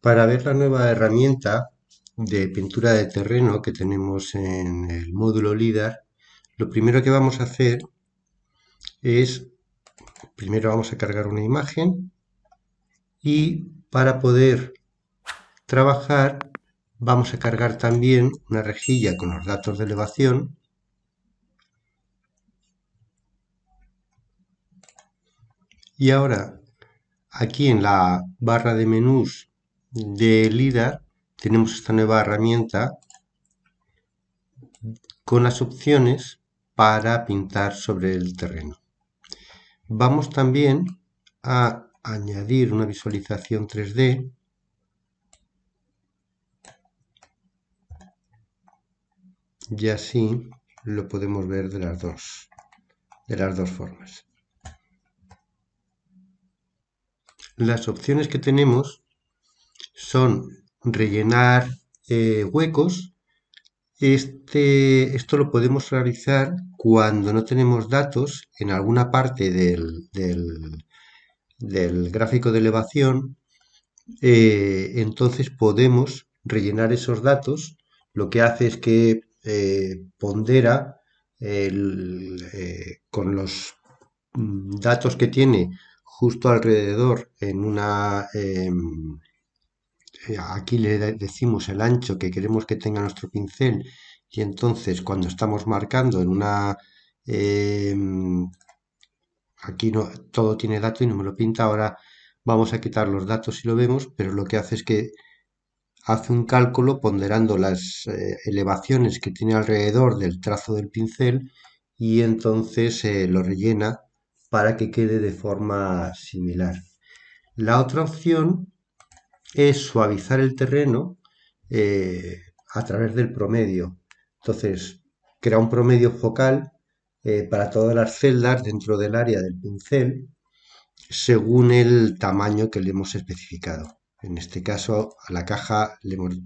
Para ver la nueva herramienta de pintura de terreno que tenemos en el módulo LIDAR, lo primero que vamos a hacer es, primero vamos a cargar una imagen y para poder trabajar vamos a cargar también una rejilla con los datos de elevación. Y ahora, aquí en la barra de menús de LIDAR, tenemos esta nueva herramienta con las opciones para pintar sobre el terreno. Vamos también a añadir una visualización 3D y así lo podemos ver de las dos formas. Las opciones que tenemos son rellenar huecos. Esto lo podemos realizar cuando no tenemos datos en alguna parte del gráfico de elevación. Entonces podemos rellenar esos datos. Lo que hace es que pondera con los datos que tiene justo alrededor en una aquí le decimos el ancho que queremos que tenga nuestro pincel y entonces cuando estamos marcando en una aquí no todo tiene dato y no me lo pinta. Ahora vamos a quitar los datos si lo vemos, pero lo que hace es que hace un cálculo ponderando las elevaciones que tiene alrededor del trazo del pincel y entonces lo rellena para que quede de forma similar. La otra opción es suavizar el terreno a través del promedio. Entonces, crea un promedio focal para todas las celdas dentro del área del pincel según el tamaño que le hemos especificado. En este caso, a la caja,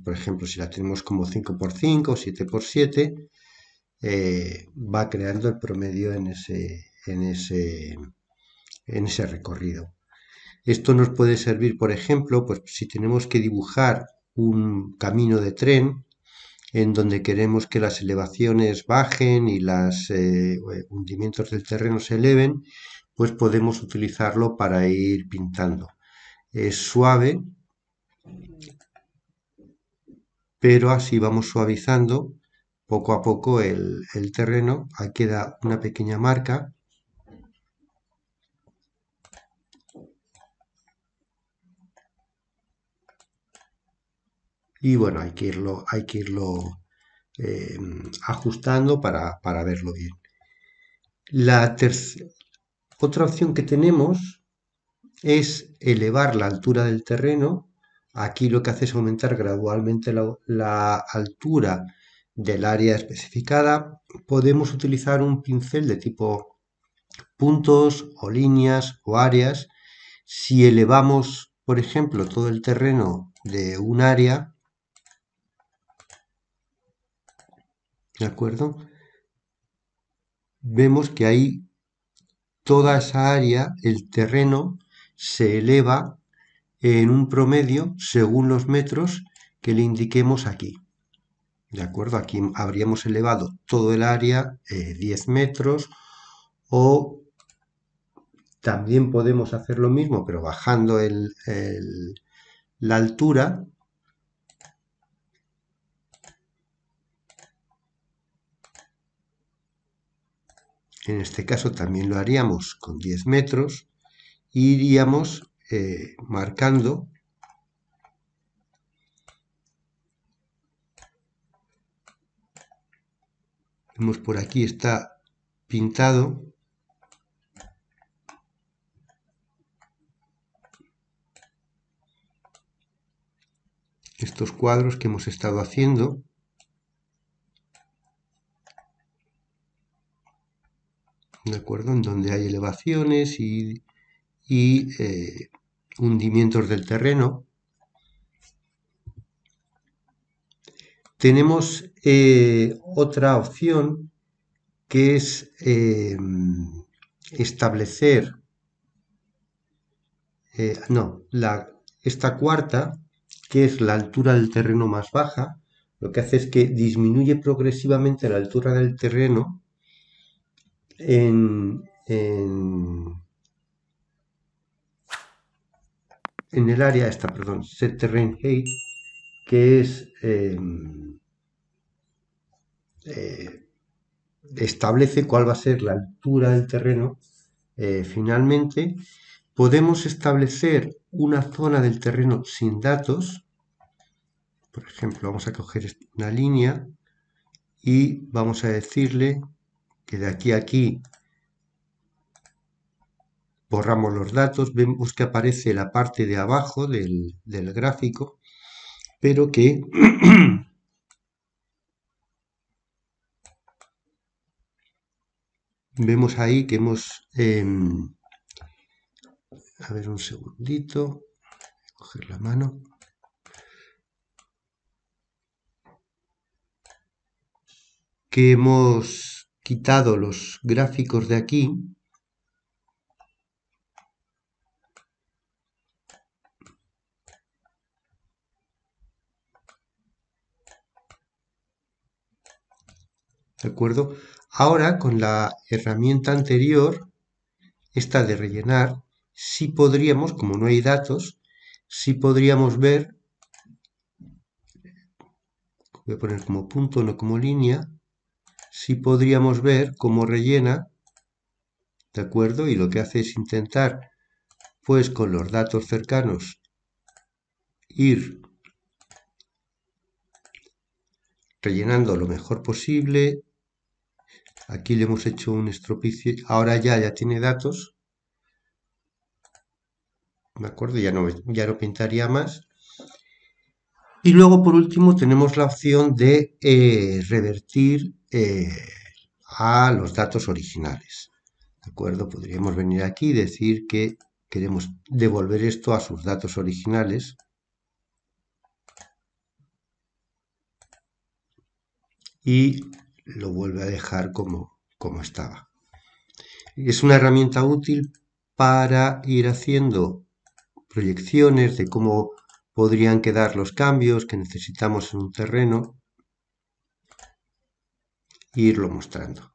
por ejemplo, si la tenemos como 5x5 o 7x7, va creando el promedio en ese recorrido. Esto nos puede servir, por ejemplo, pues si tenemos que dibujar un camino de tren en donde queremos que las elevaciones bajen y los hundimientos del terreno se eleven, pues podemos utilizarlo para ir pintando. Es suave, pero así vamos suavizando poco a poco el terreno. Ahí queda una pequeña marca. Y bueno, hay que irlo ajustando para verlo bien. Otra opción que tenemos es elevar la altura del terreno. Aquí lo que hace es aumentar gradualmente la altura del área especificada. Podemos utilizar un pincel de tipo puntos o líneas o áreas. Si elevamos, por ejemplo, todo el terreno de un área, ¿de acuerdo? Vemos que ahí toda esa área, el terreno, se eleva en un promedio según los metros que le indiquemos aquí. ¿De acuerdo? Aquí habríamos elevado todo el área 10 metros o también podemos hacer lo mismo pero bajando la altura. En este caso también lo haríamos con 10 metros e iríamos marcando vemos por aquí está pintado estos cuadros que hemos estado haciendo. ¿De acuerdo? En donde hay elevaciones y hundimientos del terreno. Tenemos otra opción que es establecer, no, esta cuarta, que es la altura del terreno más baja, lo que hace es que disminuye progresivamente la altura del terreno en el área esta, perdón, set terrain height, que es establece cuál va a ser la altura del terreno. Finalmente, podemos establecer una zona del terreno sin datos. Por ejemplo, vamos a coger una línea y vamos a decirle que de aquí a aquí borramos los datos, vemos que aparece la parte de abajo del gráfico, pero que vemos ahí que hemos... a ver un segundito, coger la mano. Que hemos quitado los gráficos de aquí. ¿De acuerdo? Ahora, con la herramienta anterior, esta de rellenar, sí podríamos, como no hay datos, sí podríamos ver, voy a poner como punto, no como línea, sí podríamos ver cómo rellena, ¿de acuerdo? Y lo que hace es intentar, pues con los datos cercanos, ir rellenando lo mejor posible. Aquí le hemos hecho un estropicio, ahora ya tiene datos, ¿de acuerdo? Ya no pintaría más. Y luego, por último, tenemos la opción de revertir a los datos originales. ¿De acuerdo? Podríamos venir aquí y decir que queremos devolver esto a sus datos originales. Y lo vuelve a dejar como estaba. Es una herramienta útil para ir haciendo proyecciones de cómo podrían quedar los cambios que necesitamos en un terreno e irlo mostrando.